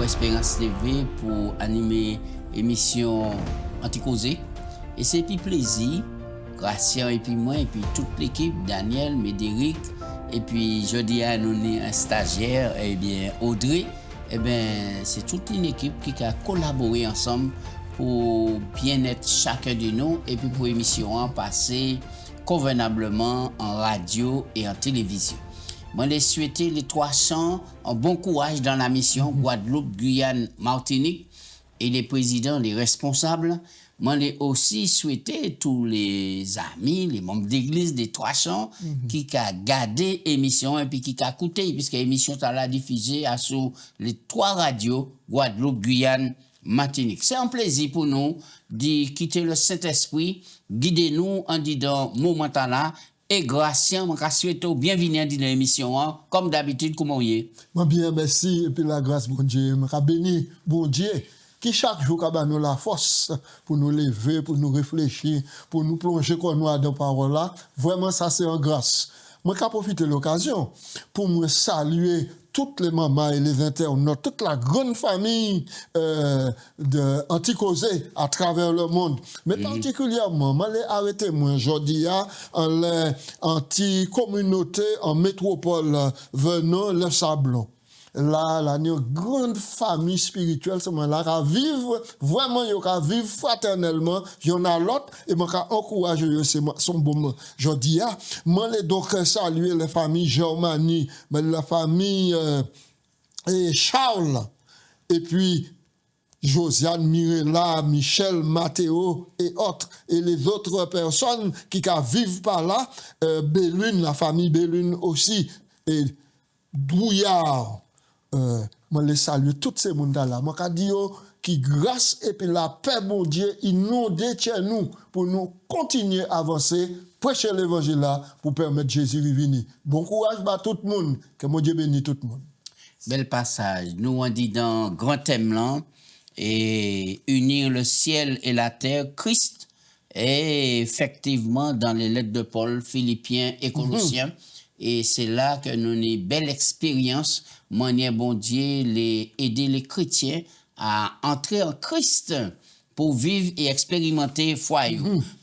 pour Espérance TV pour animer émission Anti-Causé. Et c'est puis plaisir, Gracien et puis moi, et puis toute l'équipe, Daniel, Médéric, et puis je dis à nous un stagiaire, et bien Audrey, et bien c'est toute une équipe qui a collaboré ensemble pour bien-être chacun de nous, et puis pour l'émission passer convenablement en radio et en télévision. Moi, les souhaiter les trois chants un bon courage dans la mission Guadeloupe, Guyane, Martinique et les présidents, les responsables. Moi, les aussi souhaiter tous les amis, les membres d'église des trois chants qui a gardé l'émission et puis qui a écouté, puisque l'émission est diffusée sur les trois radios Guadeloupe, Guyane, Martinique. C'est un plaisir pour nous de quitter le Saint-Esprit, guidez-nous en disant momentan là. Et Gracien, je souhaite bienvenue dans l'émission, comme d'habitude, comment vous êtes? Bien, merci. Et puis la grâce, bon Dieu, je béni, bon Dieu, qui chaque jour a nous la force pour nous lever, pour nous réfléchir, pour nous plonger comme nous dans la parole là. Vraiment, ça, c'est en grâce. Moi, je profite de l'occasion pour me saluer toutes les mamans et les internautes, toute la grande famille de Anti-Causé à travers le monde. Mais particulièrement, je l'ai arrêté, moi, aujourd'hui, en anti-communauté en métropole venant le Sablon. Là, une grande famille spirituelle, c'est moi là, à vivre, vraiment, il y vivre fraternellement, il y en a l'autre, et moi, encourager, c'est son bon, je dis, moi, les donc saluer les familles Germanie, mais la famille, et Charles, et puis, Josiane, Mirella, Michel, Mathéo et autres, et les autres personnes qui vivent par là, Bélune, la famille Bélune aussi, et Douillard, moi les salue toutes ces monde là moi ka di yo qui grâce et puis la paix bon Dieu inonde chez nous pour nous continuer à avancer prêcher l'évangile là pour permettre Jésus de venir. Bon courage à tout le monde, que mon Dieu bénisse tout le monde. Bel passage. Nous on dit dans grand thème là et unir le ciel et la terre, Christ, et effectivement dans les lettres de Paul, Philippiens et Colossiens. Et c'est là que nous avons une belle expérience, manière bon Dieu, aider les chrétiens à entrer en Christ pour vivre et expérimenter foi.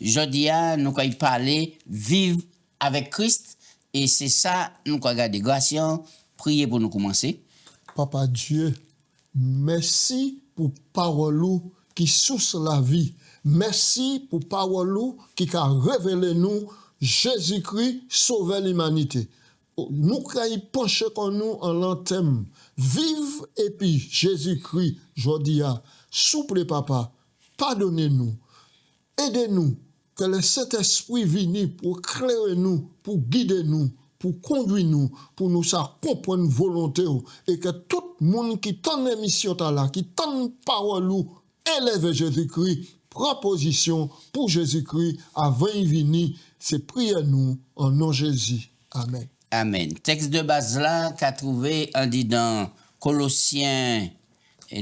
Je dis, nous allons parler, vivre avec Christ. Et c'est ça, nous allons regarder. Gracien, priez pour nous commencer. Papa Dieu, merci pour parole qui source la vie. Merci pour parole qui a révélé nous Jésus-Christ sauve l'humanité. Nous croyons pencher comme nous en l'entème. Vive et puis Jésus-Christ, je dis, souple papa, pardonnez-nous, aidez-nous, que le Saint-Esprit vienne pour éclairer nous, pour guider nous, pour conduire nous, pour nous comprendre volonté et que tout le monde qui tend l'émission là, qui tend parole, élève Jésus-Christ, prend position pour Jésus-Christ avant de venir. C'est prier nous en nom de Jésus. Amen. Amen. Texte de base là qu'a trouvé en dit dans Colossiens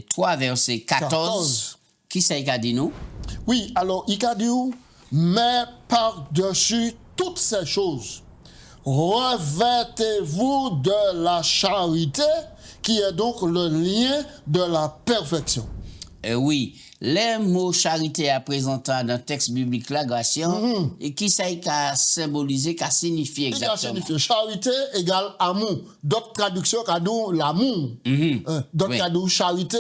3 verset 14. Qui ça y a dit nous? Oui, alors il a dit mais par-dessus toutes ces choses, revêtez-vous de la charité qui est donc le lien de la perfection. Oui, les mots charité à présenter dans le texte biblique là, Gracien, et qui ça a symbolisé, qui a signifié exactement? Qui a signifié charité égale amour. D'autres traductions ont l'amour. D'autres ont charité.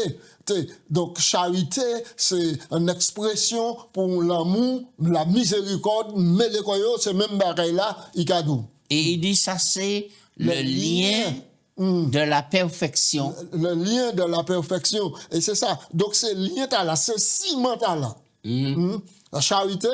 Donc, charité, c'est une expression pour l'amour, la miséricorde, mais les croyants, c'est même bagaille là, il a dit. Et il dit ça, c'est le lien de la perfection. Le lien de la perfection. Et c'est ça. Donc, c'est lien là, c'est ciment là. La charité,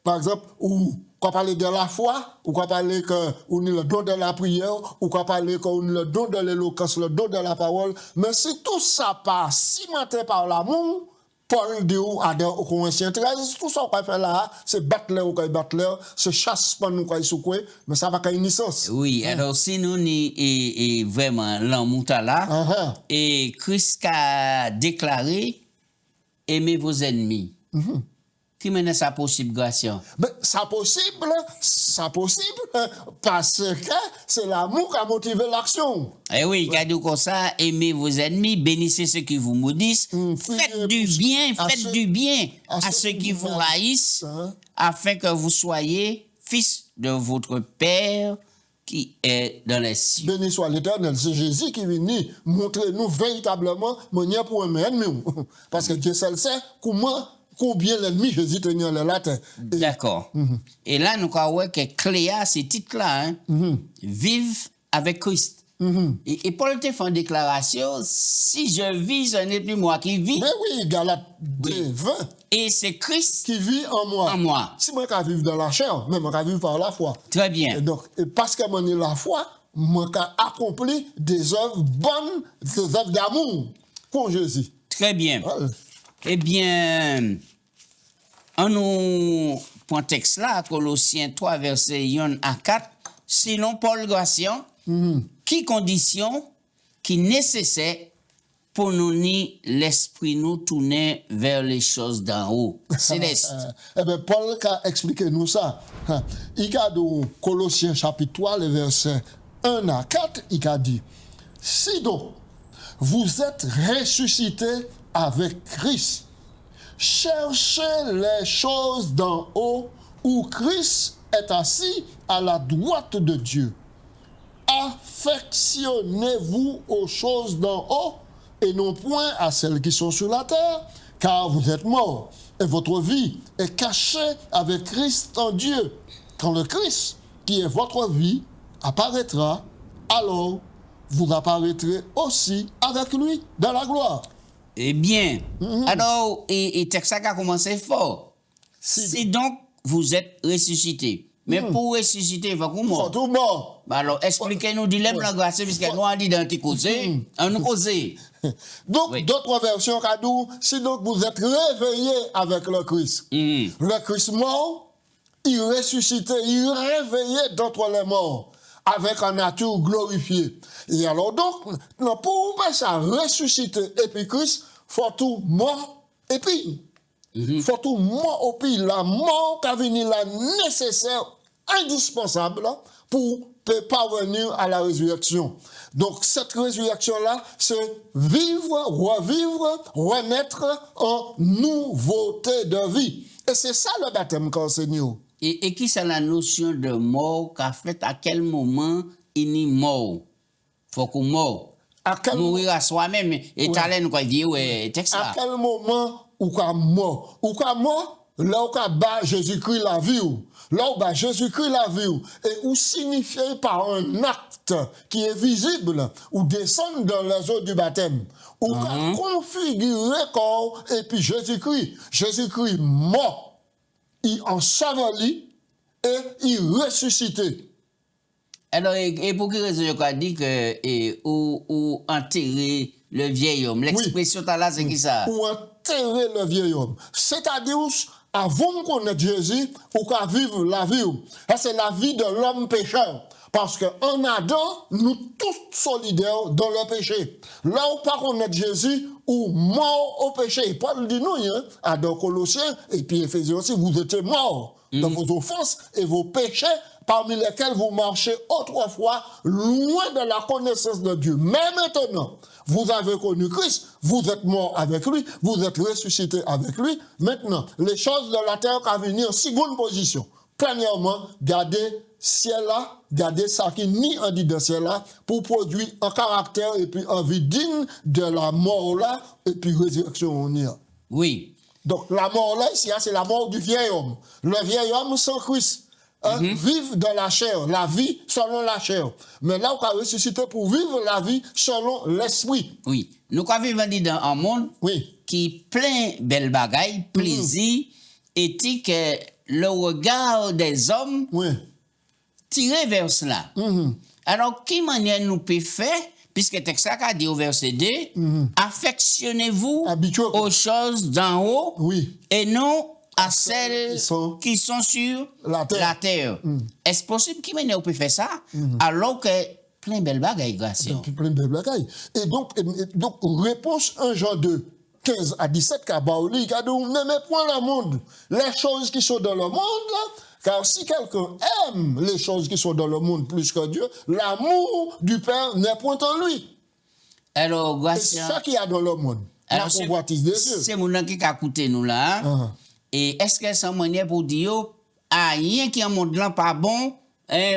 par exemple, ou qu'on parle de la foi, ou qu'on parle que on le don de la prière, ou qu'on parle qu'on le don de l'éloquence, le don de la parole. Mais si tout ça pas cimenté par l'amour, Paul dit dans Corinthiens 13, tout ça qu'on fait là, c'est battre ou qu'on battre, c'est chasse pas nous qu'on secouer, mais ça va qu'à une sens. Oui, alors si nous ni vraiment l'amour là, et Christ a déclaré aimez vos ennemis. Qui mène ça possible, Gratien? Ben, ça possible, parce que c'est l'amour qui a motivé l'action. Eh oui, regardez comme ça, aimez vos ennemis, bénissez ceux qui vous maudissent, faites du bien à ceux qui vous haïssent, afin que vous soyez fils de votre Père qui est dans les cieux. Béni soit l'Éternel, c'est Jésus qui vient montrer nous véritablement manière pour aimer l'ennemi. Parce que Dieu seul sait combien l'ennemi Jésus tenait la terre. D'accord. Et là, nous croyons que Cléa, c'est titre-là, hein, vive avec Christ. Et Paul te fait une déclaration, si je vis, ce n'est plus moi qui vis. Mais oui, Galates 2, 20. Et c'est Christ qui vit en moi. En moi. Si moi je vivre dans la chair, mais moi je vivre par la foi. Très bien. Et donc, parce que moi la foi, moi j'ai accompli des œuvres bonnes, des œuvres d'amour pour Jésus. Très bien. Voilà. Eh bien, en nous point texte là, Colossiens 3, verset 1 à 4, selon Paul Gratien, qui condition, qui nécessaire pour nous ni l'esprit nous tourner vers les choses d'en haut, céleste. Eh bien, Paul a expliqué nous ça. Il a dans Colossiens chapitre 3, les versets 1 à 4, il a dit, si donc vous êtes ressuscités avec Christ, cherchez les choses d'en haut où Christ est assis à la droite de Dieu. Affectionnez-vous aux choses d'en haut et non point à celles qui sont sur la terre, car vous êtes morts et votre vie est cachée avec Christ en Dieu. Quand le Christ, qui est votre vie, apparaîtra, alors vous apparaîtrez aussi avec lui dans la gloire. Eh bien, alors, et texte a commencé fort. Si donc vous êtes ressuscités. Mais pour ressusciter, il faut qu'on Faut tout mort. Alors, expliquez-nous dilemme la grâce, puisque nous on dit dans tes causés, on nous causé. Donc, Oui. d'autres versions, Kadou, si donc vous êtes réveillés avec le Christ. Le Christ mort, il ressuscitait, il réveillait d'entre les morts avec une nature glorifiée. Et alors donc, non, pour ça ressusciter et puis Christ, faut tout mort et puis faut tout mort au pays. La mort qui a venu la nécessaire, indispensable pour parvenir à la résurrection. Donc cette résurrection-là, c'est vivre, revivre, renaître en nouveauté de vie. Et c'est ça le baptême qu'enseigne. Et qui c'est la notion de mort qu'a fait à quel moment il est mort? Faut qu'on mort. Mourir à soi-même. Et t'as l'air nous quoi dire, ouais, texte là. À quel moment ou qu'a mort? Ou qu'a mort, là où qu'a bat Jésus-Christ la vie ou. Là où bat Jésus-Christ la vie ou. Et ou signifié par un acte qui est visible ou descendre dans les eaux du baptême. Ou qu'a configuré corps et puis Jésus-Christ mort. Il enseveli et il ressuscité. Alors, et pour quelle raison je dit que ou enterrer le vieil homme? L'expression là, c'est qui ça? Ou enterrer le vieil homme. C'est-à-dire, avant de connaître Jésus, ou qu'à vivre la vie. C'est la vie de l'homme pécheur. Parce qu'en Adam, nous tous solidaires dans le péché. Là où pas connaître Jésus, ou mort au péché. Paul dit nous, hein, dans Colossiens, et puis Éphésiens aussi, vous étiez morts dans vos offenses et vos péchés, parmi lesquels vous marchez autrefois loin de la connaissance de Dieu. Mais maintenant, vous avez connu Christ, vous êtes mort avec lui, vous êtes ressuscité avec lui. Maintenant, les choses de la terre à venir en seconde position. Premièrement, gardez ciel là, gardez ça qui ni en dit de ciel là, pour produire un caractère et puis une vie digne de la mort là, et puis résurrection on y a. Oui. Donc la mort là, ici, c'est la mort du vieil homme. Le vieil homme sans Christ. Vivre dans la chair, la vie selon la chair. Mais là, on a ressuscité pour vivre la vie selon l'esprit. Oui. Nous avons vécu dans un monde qui plein belles bagailles, plaisir, éthique, le regard des hommes tiré vers cela. Alors, quelle manière nous peut faire, puisque le texte a dit au verset 2, affectionnez-vous aux choses d'en haut et non à celles qui sont sur la terre. Est-ce possible qu'il on peut faire ça alors que plein belle bagaille, grâce. Plein belle bagaille. Et donc, réponse 1 Jean 2. 15 à 17, qui a baouli, qui a dit, n'aimez point le monde, les choses qui sont dans le monde, là, car si quelqu'un aime les choses qui sont dans le monde plus que Dieu, l'amour du Père n'est point en lui. Alors, Et c'est Gratien, ça qu'il y a dans le monde. La alors, convoitise des yeux. c'est mon qui a écouté nous là. Et est-ce que c'est un moyen pour dire, rien qui est en monde là pas bon,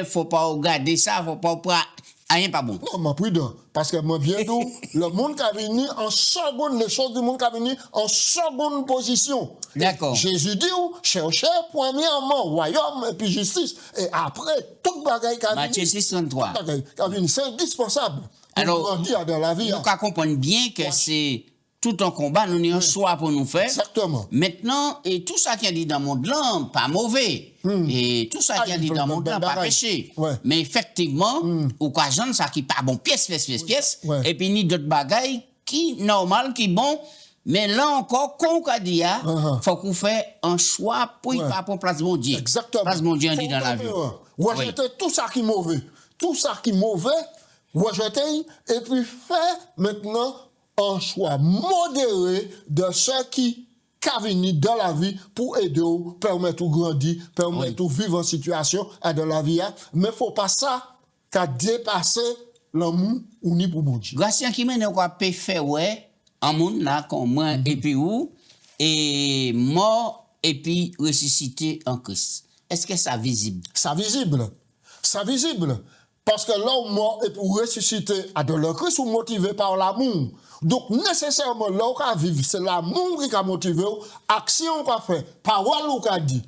faut pas regarder ça, faut pas rien pas bon. Non, mais prudent. Parce que moi, bientôt, le monde qui a venu en seconde, les choses du monde qui a venu en seconde position. D'accord. Jésus dit, cherchez premièrement royaume et puis justice. Et après, tout bagaille qui a Matthieu venu. 6:33. C'est indispensable. Alors, pour grandir dans la vie. Nous comprenons bien que c'est tout un combat, nous avons un choix pour nous faire. Exactement. Maintenant, et tout ça qui est dit dans le monde là, pas mauvais. Et tout ça qui est dit dans le monde là, pas péché. Ouais. Mais effectivement, ou quoi genre ça qui pas bon pièce. Ouais. Et puis ni d'autres bagailles qui normal, qui bon. Mais là encore, comme on a dit, faut qu'on fait un choix pour y pas pour place mon Dieu. Exactement. Place mon Dieu on dit dans la vie. Rejeter tout ça qui est mauvais. Tout ça qui est mauvais, rejeter et puis faire maintenant un choix modéré de ce qui venir dans la vie pour aider, permettre de grandir, permettre de vivre en situation de la vie. Mais il ne faut pas ça qu'à dépasser l'amour ou ni pour bon Dieu. Gratien qui mène quoi peut faire ouais en monde là comme moi et puis où et mort et puis ressuscité en Christ. Est-ce que ça visible? Ça visible. Ça visible. Parce que l'homme mort et pour ressusciter à de le Christ ou motivé par l'amour. Donc, nécessairement, là où on vivre, c'est l'amour qui a motivé, action qu'on fait, parole qu'on a dit,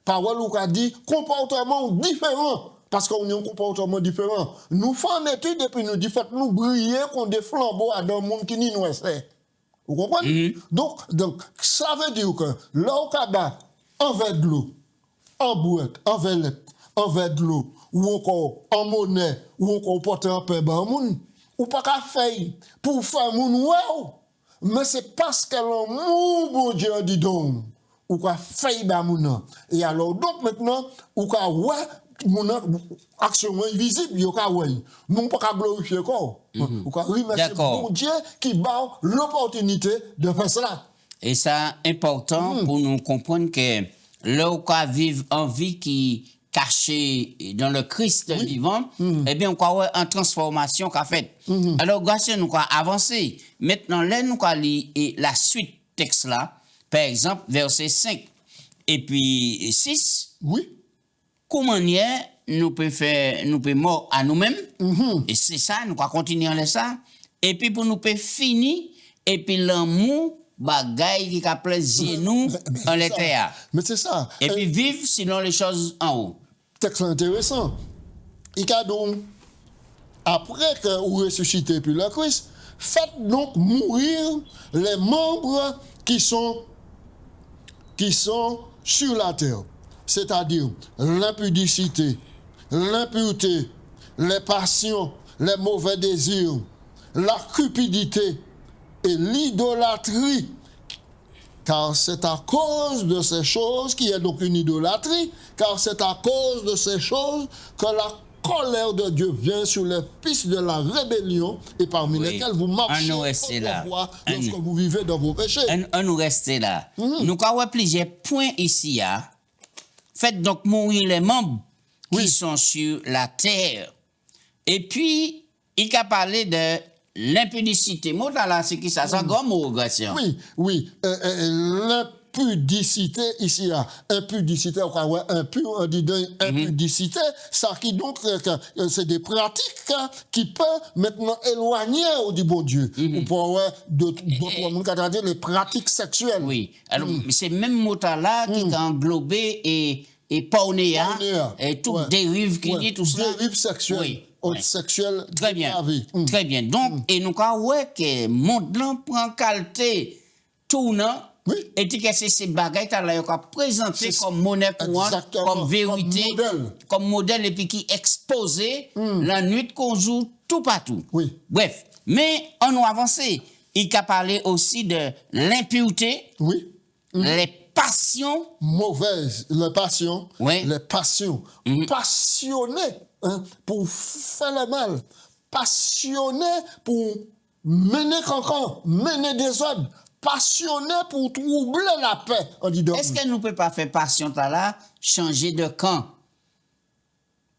parole qu'on a dit, comportement différent. Parce qu'on a un comportement différent. Nous faisons une étude et puis nous disons, faites-nous briller comme des flambeaux à dans le monde qui nous essaie. Vous comprenez? Donc, ça veut dire que là où on a un verre de l'eau, en boîte, en verre, en verre de l'eau, ou encore en monnaie, ou encore porter un pain dans le monde, ou pas qu'à faire pour faire mon wow. Mais c'est parce que l'amour, bon Dieu, dit donc, ou qu'à faire dans mon. Et alors, donc maintenant, ou qu'à ouais, mon action invisible, ou qu'à ouais. Non pas qu'à glorifier quoi. Ou qu'à remercier bon Dieu qui bat l'opportunité de faire cela. Et ça, important pour nous comprendre que là où on vit en vie qui caché dans le Christ vivant, eh bien, on croit en transformation qu'a fait. Alors, grâce à nous, quoi avancer. Maintenant, là, nous, quoi la suite texte là, par exemple, verset 5 et puis 6. Oui. Comment nous peut faire, nous peut mort à nous-mêmes. Et c'est ça, nous, quoi continuer en ça. Et puis, pour nous peut finir, et puis l'amour, bagaille qui a plaisir nous en l'état. Mais c'est ça. Et puis vivre sinon les choses en haut. Texte intéressant. Il a donc, après que vous ressuscitez puis le Christ, faites donc mourir les membres qui sont sur la terre. C'est-à-dire l'impudicité, l'impureté, les passions, les mauvais désirs, la cupidité et l'idolâtrie. Car c'est à cause de ces choses, qui est donc une idolâtrie, car c'est à cause de ces choses que la colère de Dieu vient sur les fils de la rébellion et parmi lesquels vous marchez autrefois lorsque vous vivez dans vos péchés. On nous reste là. Nous avons plusieurs points ici. Faites donc mourir les membres qui sont sur la terre. Et puis, il a parlé de l'impudicité. Mot là, c'est qui ça? C'est un grand mot, Gratien. Oui. L'impudicité, ici, là. Impudicité, on dit impudicité, ça qui donc, c'est des pratiques qui peuvent maintenant éloigner du bon Dieu. Ou pour d'autres les pratiques sexuelles. Oui. Alors, c'est même mot là qui a englobé et pornéa, et toute dérive qui dit tout ça. Dérive sexuelle. Oui. Sexuelle. Très bien. Très bien. Donc, et nous avons que monde là prend qualité tournant. Et que c'est ces bagages là qu'on a présenté comme monnaie courante, comme vérité, comme modèle et puis qui exposé la nuit qu'on joue tout partout. Bref, mais on a avancé. Il a parlé aussi de l'impureté, les passions mauvaises, les passions, passionné pour faire le mal, passionné pour mener cancan, mener des ordres, passionné pour troubler la paix. On dit donc. Est-ce que nous ne pouvons pas faire passion là, changer de camp?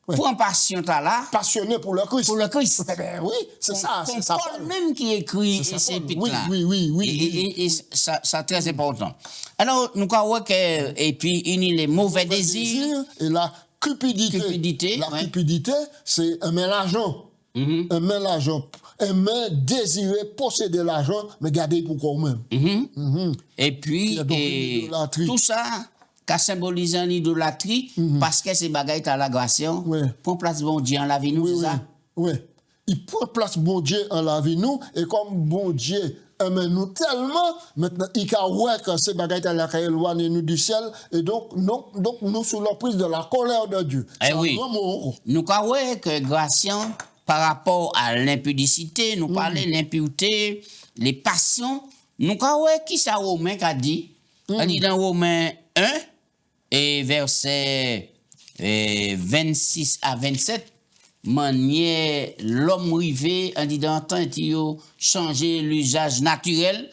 Ouais. Pour passion là, Passionné pour le Christ. pour le Christ. Eh ben oui, c'est ça. C'est ça Paul même qui écrit ces pics-là. Oui. Et ça très important. Alors, nous croyons que, et puis, il y a les mauvais désirs. Et la cupidité. La cupidité, c'est aimer l'argent. Aimer l'argent. Aimer désirer posséder l'argent, mais garder pour vous-même. Et puis, tout ça, qui symbolise l'idolâtrie, parce que ces bagailles à la grâce, prend place bon Dieu en la vie nous, ça? Oui. Il prend place bon Dieu en la vie nous, et comme bon Dieu aime nous tellement, maintenant, il a ouais que ces bagailles à la éloigner nous du ciel, et donc nous sous l'emprise de la colère de Dieu. Eh oui. Nous croyons que grâce, par rapport à l'impudicité, nous parlons de l'impureté, les passions, nous croyons qui ça Romain a dit? Il dit dans Romains 1, et verset 26 à 27, manière l'homme rivé, en dit dans temps, il a changé l'usage naturel,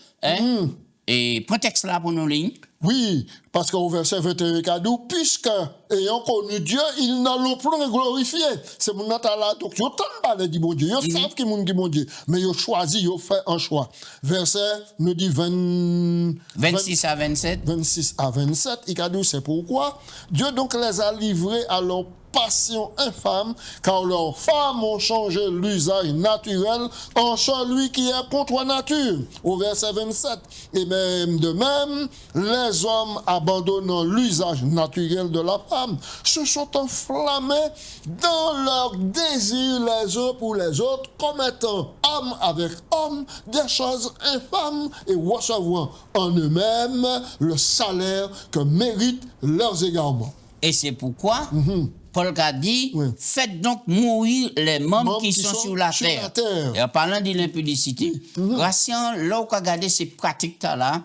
et prétexte là pour nos lignes. Oui, parce qu'au verset 21, il dit, puisque, ayant connu Dieu, ils ne l'ont plus glorifié. C'est mon note là. Donc, ils n'ont pas dit bon Dieu. Ils savent qu'ils m'ont dit bon Dieu. Mais ils ont choisi, ils ont fait un choix. Verset, nous dit 26 à 27. 26 à 27, il a dit, c'est pourquoi Dieu donc les a livrés à leur passion infâme, car leurs femmes ont changé l'usage naturel en celui qui est contre nature. Au verset 27, et même de même, les hommes abandonnant l'usage naturel de la femme se sont enflammés dans leur désir les uns pour les autres, commettant homme avec homme des choses infâmes et recevant en eux-mêmes le salaire que méritent leurs égarements. Et c'est pourquoi Paul a dit, faites donc mourir les membres qui sont sur la terre. Et en parlant de l'impudicité, Gratien, là où on a regardé ces pratiques-là,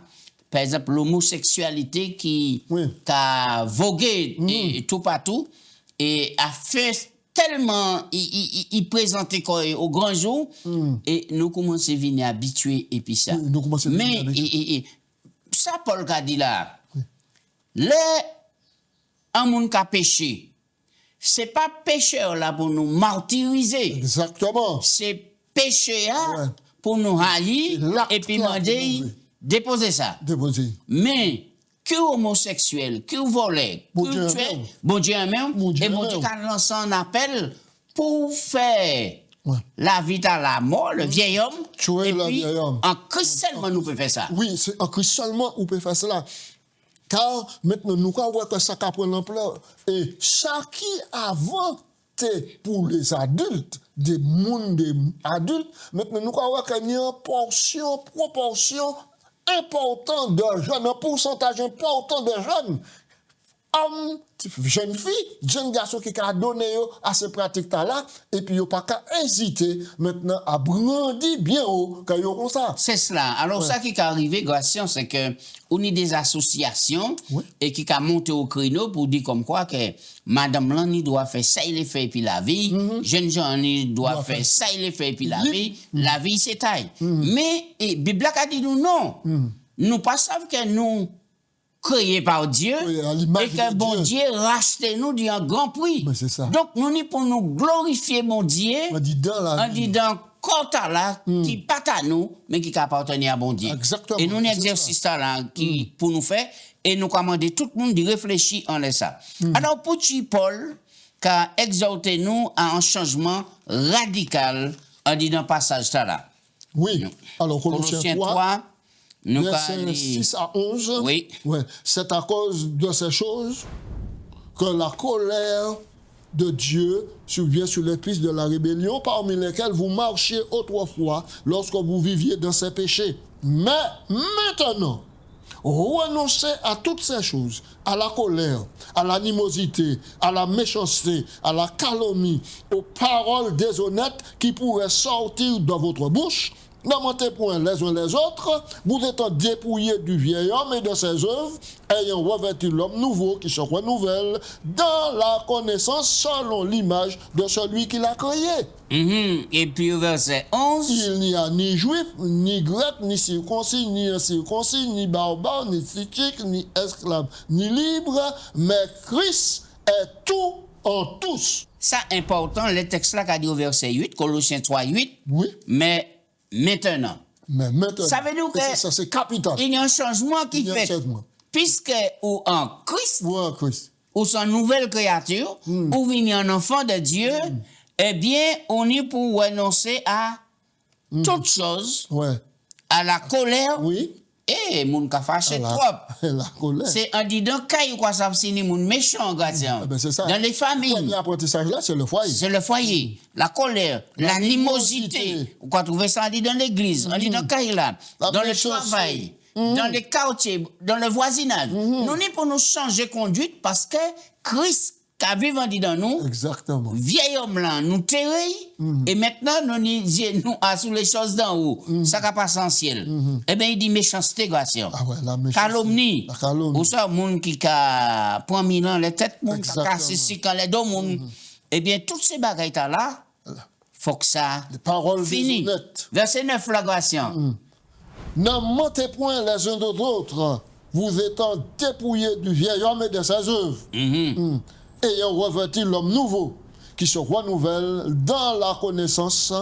par exemple l'homosexualité qui a vogué et tout partout, et a fait tellement, il présentait au grand jour, et nous commençons à venir habitués, et puis ça. Mais, ça, Paul a dit là, un monde qui a péché, c'est pas pécheur là pour nous martyriser. Exactement. C'est pécheur pour nous haïr et puis demander déposer ça. Déposer. Mais que homosexuel, que volé, que tué, bon Dieu même, et bon Dieu a lancé un appel pour faire la vie à la mort, le vieil homme. Tuer le vieil homme. En Christ seulement nous pouvons faire ça. Oui, c'est en Christ seulement nous pouvons faire cela. Car maintenant, nous voyons que ça prend l'ampleur. Et chaque qui avant pour les adultes, des mondes adultes, maintenant nous voyons qu'il y a une proportion importante de jeunes, un pourcentage important de jeunes, hommes, jeunes filles, jeunes garçons qui ont donné à ces pratiques-là, et puis ils n'ont pas qu'à hésiter maintenant à brandir bien haut quand ils ont ça. C'est cela. Alors, ça qui est arrivé, Gratien, c'est que on a des associations et qui ont monté au créneau pour dire comme quoi que Madame Lani doit faire ça, il fait et puis la vie, jeune gens doit faire ça, il fait et puis la vie c'est taille. Mais, Bible a dit nous non. Nous pas savons que nous créés par Dieu et que bon Dieu rachète nous d'un grand prix. Donc, nous sommes pour nous glorifier mon Dieu en disant quota là qui pas à nous mais qui appartient à bon Dieu. Exactement. Et nous exercice là qui pour nous faire et nous commander tout le monde de réfléchir en ça. Alors pour Paul qui a exhorté nous à un changement radical en disant passage là. Oui. Alors Colossiens 3 versets 6 à 11. Oui. C'est à cause de ces choses que la colère de Dieu survient sur les fils de la rébellion, parmi lesquels vous marchiez autrefois lorsque vous viviez dans ces péchés. Mais maintenant, renoncez à toutes ces choses, à la colère, à l'animosité, à la méchanceté, à la calomnie, aux paroles déshonnêtes qui pourraient sortir de votre bouche. Ne mentez point les uns les autres, vous étant dépouillés du vieil homme et de ses œuvres, ayant revêtu l'homme nouveau qui se renouvelle dans la connaissance selon l'image de celui qui l'a créé. Et puis au verset 11. Il n'y a ni juif, ni grec, ni circoncis, ni incirconcis, ni barbare, ni scythique, ni esclave, ni libre, mais Christ est tout en tous. Ça important, le texte là qu'a dit au verset 8, Colossiens 3, 8. Oui. Mais maintenant. Mais maintenant, Ça veut dire que ça c'est capital. il y a un changement qui Il y a un fait. changement. Puisque ou en Christ, Oui, en Christ. ou son nouvelle créature, ou venir un enfant de Dieu, eh bien, on est pour renoncer à toute chose, Ouais. à la colère, Oui. et moun ka fâché trop. La colère. C'est en disant qu'il quoi ça fini moun méchant gardien. Ben, c'est ça. Dans les Le familles. premier apprentissage là, c'est le foyer. C'est le foyer, la colère, l'animosité. Vous pouvez trouver ça on dit dans l'église, on dit dans le là, La dans le méchanceté. travail, dans les quartiers, dans le voisinage. Nous n'est pour nous changer conduite parce que Christ qui a vécu dans nous, Exactement. vieil homme là, nous terrer, et maintenant nous à sous les choses d'en haut, ça qui passe en ciel. Eh bien, il dit méchanceté, garçon. Ah ouais, la méchanceté. Calomnie. La calomnie. Ou ça, moun qui a point Milan, les têtes, moun qui a Exactement. cassé si quand les deux moun. Eh bien, toutes ces bagailles là, faut que ça Les paroles finisse. honnêtes. Verset 9, la garçon. Ne mentez point les uns aux autres, vous étant dépouillés du vieil homme et de ses œuvres, ayant revêtu l'homme nouveau, qui se renouvelle dans la connaissance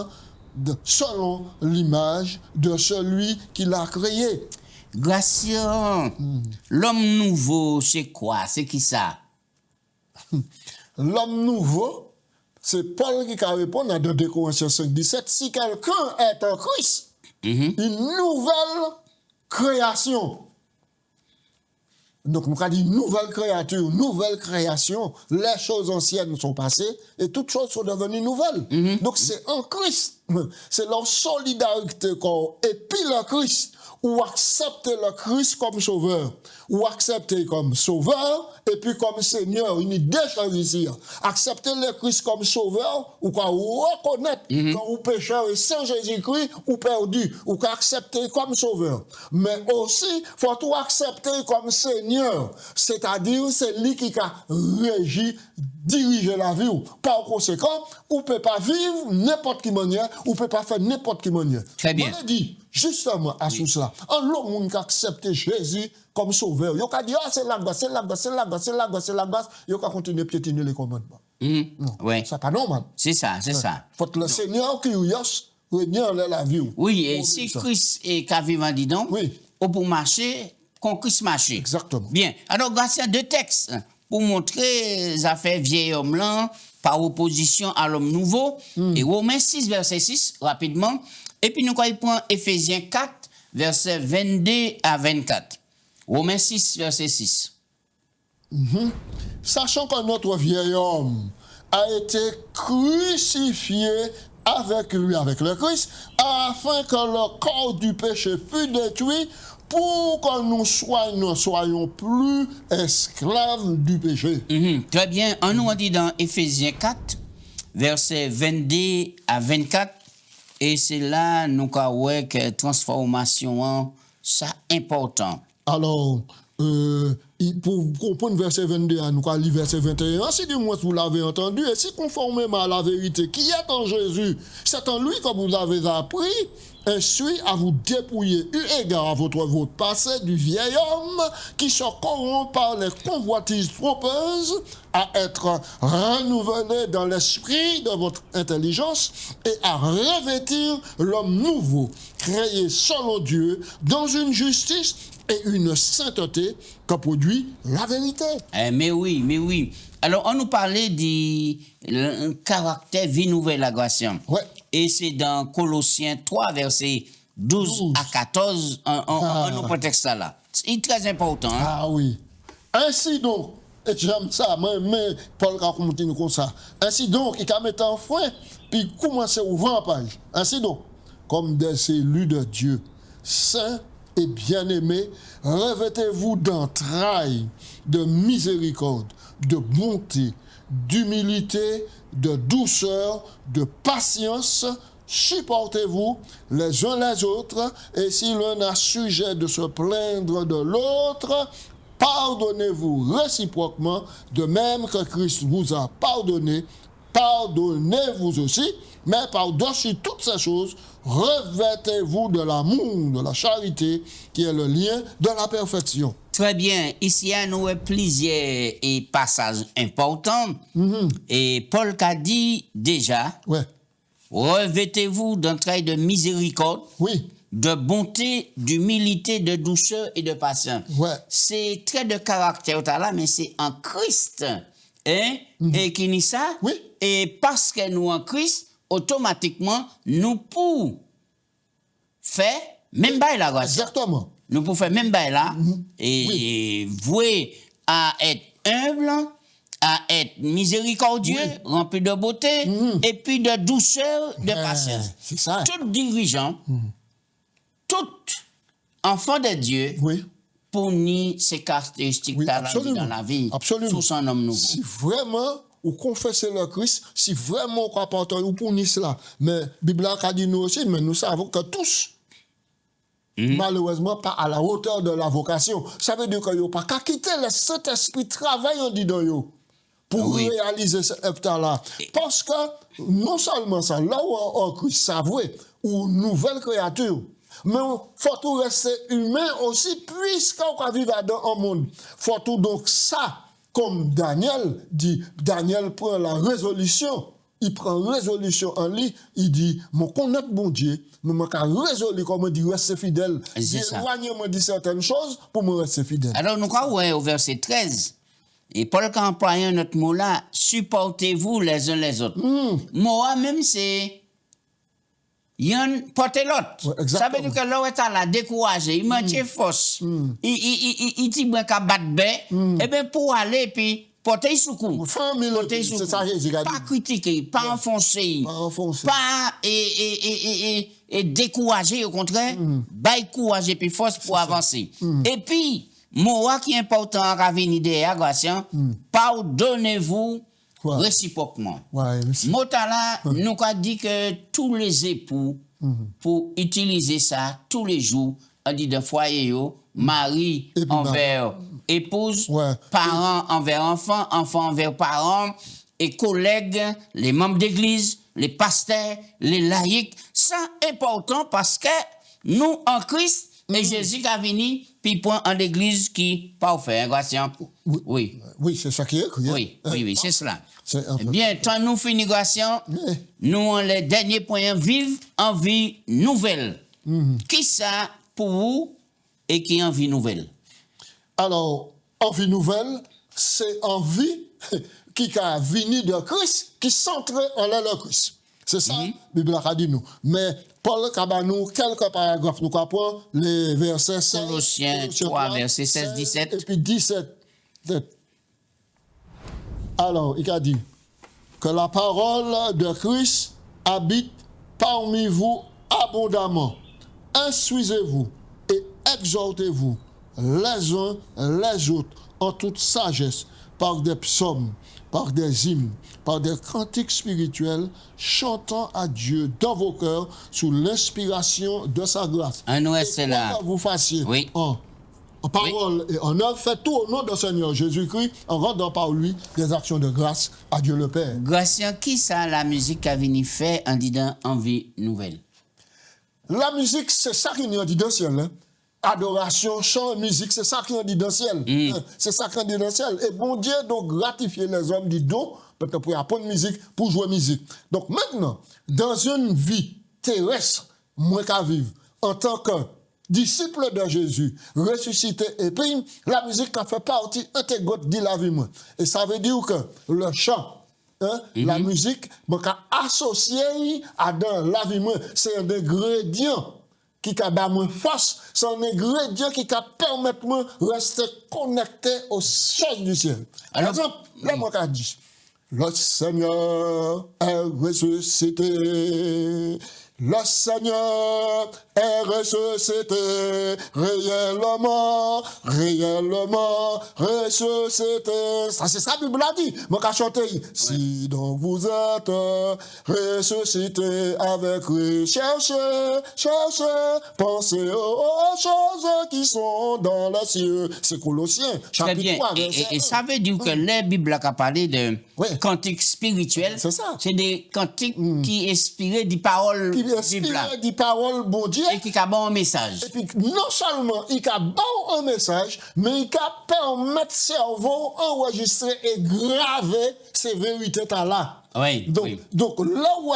selon l'image de celui qui l'a créé. Garçon, l'homme nouveau, c'est quoi? C'est qui ça? L'homme nouveau, c'est Paul qui a répondu dans 2 Corinthiens 5, 17, si quelqu'un est en Christ, une nouvelle création. Donc, nous avons dit nouvelle créature, nouvelle création. Les choses anciennes sont passées et toutes choses sont devenues nouvelles. Donc, c'est en Christ. C'est leur solidarité corps. Et puis le Christ, ou accepter le Christ comme sauveur, ou accepter comme sauveur, et puis comme Seigneur, une idée ici. Accepter le Christ comme sauveur, ou quoi reconnaître quand vous pécheur et sans Jésus-Christ, ou perdu, ou quoi accepter comme sauveur. Mais aussi, faut tout accepter comme Seigneur, c'est-à-dire c'est lui qui a régi, dirigé la vie. Par conséquent, on ne peut pas vivre n'importe quelle manière, on ne peut pas faire n'importe quelle manière. Très bien. On a dit, justement, à cela, en l'homme qui a accepté Jésus comme sauveur, il a dit, ah, c'est la grâce, c'est la grâce, c'est la grâce, c'est la grâce, c'est la grâce, il a continué à piétiner les commandements. Non, Ouais. c'est pas normal. C'est ça, c'est ça. Faut que le Seigneur qui règne la vie. Oui, et si Christ est qu'à vivre dedans, Oui. ou pour marcher, qu'on Christ marcher. Exactement. Bien. Alors, grâce à 2 textes pour montrer ça fait vieil homme là par opposition à l'homme nouveau. Et Romains 6, verset 6, rapidement. Et puis nous prend Éphésiens 4, verset 22 à 24. Romains 6, verset 6. Sachant que notre vieil homme a été crucifié avec lui, avec le Christ, afin que le corps du péché fût détruit, pour que nous ne soyons plus esclaves du péché. Très bien. On nous dit dans Éphésiens 4, verset 22 à 24. Et c'est là nous avons que transformation, ça important. Alors, pour comprendre verset 22, nous allons lire verset 21. Si du moins vous l'avez entendu, et si conformément à la vérité qui est en Jésus, c'est en lui que vous avez appris, ainsi à vous dépouiller, eu égard à votre passé du vieil homme qui se corrompt par les convoitises trompeuses, à être renouvelé dans l'esprit de votre intelligence et à revêtir l'homme nouveau, créé selon Dieu, dans une justice et une sainteté que produit la vérité. Mais oui, mais oui. Alors, on nous parlait du caractère vie nouvelle la grâce. Ouais. Et c'est dans Colossiens 3, versets 12 à 14, on nous prétexte ça là. C'est très important. Hein? Ah oui. Ainsi donc, et j'aime ça, mais Paul a continue comme ça. Ainsi donc, il a mis en frein, puis commence à ouvrir la page. Ainsi donc, comme des élus de Dieu, saints et bien-aimés, revêtez-vous d'entrailles, de miséricorde, de bonté, d'humilité, de douceur, de patience, supportez-vous les uns les autres, et si l'un a sujet de se plaindre de l'autre, pardonnez-vous réciproquement, de même que Christ vous a pardonné, pardonnez-vous aussi, mais par-dessus toutes ces choses, revêtez-vous de l'amour, de la charité, qui est le lien de la perfection. Très bien. Ici, nous avons plusieurs passages importants. Et Paul a dit déjà, Ouais. revêtez-vous d'un trait de miséricorde, Oui. de bonté, d'humilité, de douceur et de patience. Ouais. C'est trait de caractère là, mais c'est en Christ. Hein? Et qui dit ça? Oui. Et parce que nous en Christ, automatiquement, nous pouvons faire même bail la grâce. Exactement. Nous pouvons faire même bail là et vouer à être humble, à être miséricordieux, rempli de beauté et puis de douceur, de patience. C'est ça. Tout dirigeant, tout enfant de Dieu, Oui. fournit ces caractéristiques Oui, dans absolument. la vie. Absolument. Tous en homme nouveau. Si vraiment vous confessez le Christ, si vraiment vous apportez ou pour cela, mais la Bible a dit nous aussi, mais nous savons que tous, malheureusement, pas à la hauteur de la vocation. Ça veut dire que vous pas qu'à quitter le Saint-Esprit travail en dedans yo pour réaliser cet heptale-là. Parce que non seulement ça, là où en Christ, ça vrai, ou nouvelle créature, mais il faut tout rester humain aussi, puisqu'on vit dans un monde. Il faut tout donc ça, comme Daniel dit, Daniel prend la résolution, il prend résolution en lui, il dit, mon connaître bon Dieu, mais mon cas résolu, comme on dit, rester fidèle. Éloignement de certaines choses pour me rester fidèle. Alors, nous croyons au verset 13. Et Paul qui emploie un autre mot là, supportez-vous les uns les autres. Moi, même c'est. Y'en porter l'autre. Ouais, Ça veut dire que l'autre est à la décourager, il manque force. Il dit bien qu'à battre bien, et bien pour aller puis porter secours. C'est ça, Jésus a dit. Pas critiquer, pas enfoncer, Pas enfoncer. pas et décourager, au contraire, bail courage et puis force pour avancer. Et puis, moi qui est important à Ravini de Gratian, pardonnez-vous réciproquement. Ouais, Motala nous a dit que tous les époux, pour utiliser ça tous les jours, on dit de foyer, mari envers épouse, parents envers enfants, enfants envers parents, et collègues, les membres d'église, les pasteurs, les laïcs. Ça important parce que nous, en Christ, mais Jésus a venu, puis point en l'église qui parfait, hein, Gratian? Oui. Oui, c'est ça qui est. Oui, c'est cela. Bien, tant nous finissons, Gratian, nous, on les derniers points, vivre en vie nouvelle. Qui ça pour vous et qui en vie nouvelle? Alors, en vie nouvelle, c'est en vie qui a venu de Christ, qui centre en le Christ. C'est ça, la Bible a dit nous. Mais Paul a nous quelques paragraphes, nous comprenons les versets 16, Colossiens 3, versets 16-17. Et puis 17. Alors, il a dit que la parole de Christ habite parmi vous abondamment. Instruisez-vous et exhortez-vous les uns les autres en toute sagesse par des psaumes, par des hymnes, par des cantiques spirituels, chantant à Dieu dans vos cœurs sous l'inspiration de sa grâce. C'est là. Vous fassiez oui. en parole et en œuvre, faites tout au nom de Seigneur Jésus-Christ, en rendant par lui des actions de grâce à Dieu le Père. Gracien, qui ça la musique qu'a venu faire en disant en vie nouvelle? La musique, c'est ça qui nous dit dans le ciel. Hein? Adoration, chant, musique, c'est ça qui nous dit dans le ciel. C'est ça qui nous dit dans le ciel. Et bon Dieu, donc, gratifier les hommes du don, peut-être pour apprendre musique, pour jouer musique. Donc maintenant, dans une vie terrestre, moi qu'à vivre, en tant que disciple de Jésus, ressuscité, et puis la musique a fait partie intégrante de la vie. Et ça veut dire que le chant, la musique, associé à dans la vie, c'est un ingrédient qui a donné force, c'est un ingrédient qui permet de rester connecté aux choses du ciel. Par exemple, là, moi, je dis, le Seigneur est ressuscité. Le Seigneur est ressuscité, réellement ressuscité. Ça, c'est ça, la Bible a dit. Moi, qu'à chanter. Si donc vous êtes ressuscité avec lui, cherchez, pensez aux choses qui sont dans les cieux. C'est Colossiens, Très bien. chapitre 3, verset Et ça veut dire que la Bible a parlé de cantiques spirituels. C'est ça. C'est des cantiques qui inspirent des paroles qui Bible. inspire des paroles, bon Dieu. Et qui a bon un message. Et puis, non seulement il a bon un message, mais il a permettre cerveau enregistrer et graver ces vérités là. Oui. Donc là où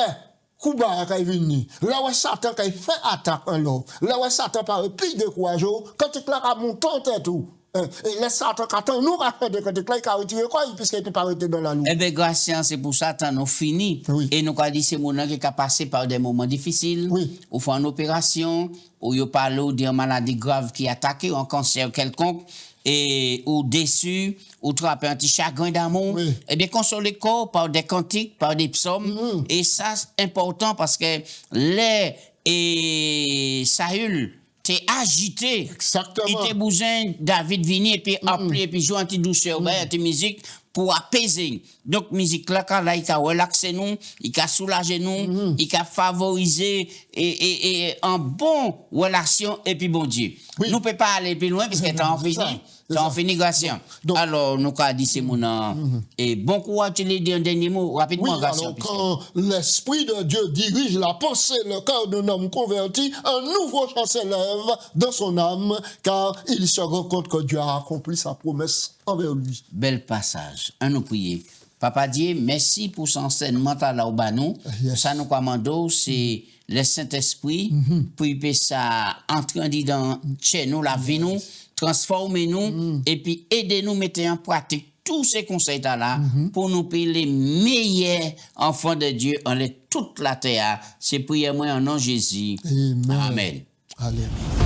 Kouba est venu, là où Satan a fait attaque en l'eau, là où Satan par plus de courage, quand il a monté en tout. Et les Satan, quand nous avons fait quand il a retiré quoi, puisqu'il ne peut pas rester dans la loupe. Eh bien, grâce à c'est pour ça que nous fini. Oui. Et nous avons dit c'est mon qui a passé par des moments difficiles. Oui. Ou fait une opération, ou il parle d'une maladie grave qui attaque, ou un cancer quelconque, et ou déçu, ou trappé un petit chagrin d'amour. Oui. Eh bien, consoler le corps par des cantiques, par des psaumes. Et ça, c'est important parce que les et Saül, t'es agité. Exactement. Il t'est besoin David venir et puis appeler et puis jouer un petit douceur, un petit musique pour apaiser. Donc musique là il a relaxé nous, il a soulagé nous, il a favorisé et en bon relation et puis bon Dieu. Oui. Nous peut pas aller plus loin parce que t'as fini. T'as fini grâce. Alors nous avons dit c'est mon et bon courage tu les dis un dernier mot rapidement Oui, grâce. alors quand l'Esprit de Dieu dirige la pensée, le cœur d'un homme converti, un nouveau chant s'élève dans son âme, car il se rend compte que Dieu a accompli sa promesse envers lui. Bel passage. Un nous prier. Papa Dieu, merci pour son enseignement à la Obanou. Yes. Ça nous commande, c'est le Saint-Esprit, pour que ça entre dans chez nous, la vie nous, transformer nous, et puis aider nous mettre en pratique tous ces conseils-là pour nous payer les meilleurs enfants de Dieu en toute la terre. C'est prière moi en nom de Jésus. Amen. Amen. Amen.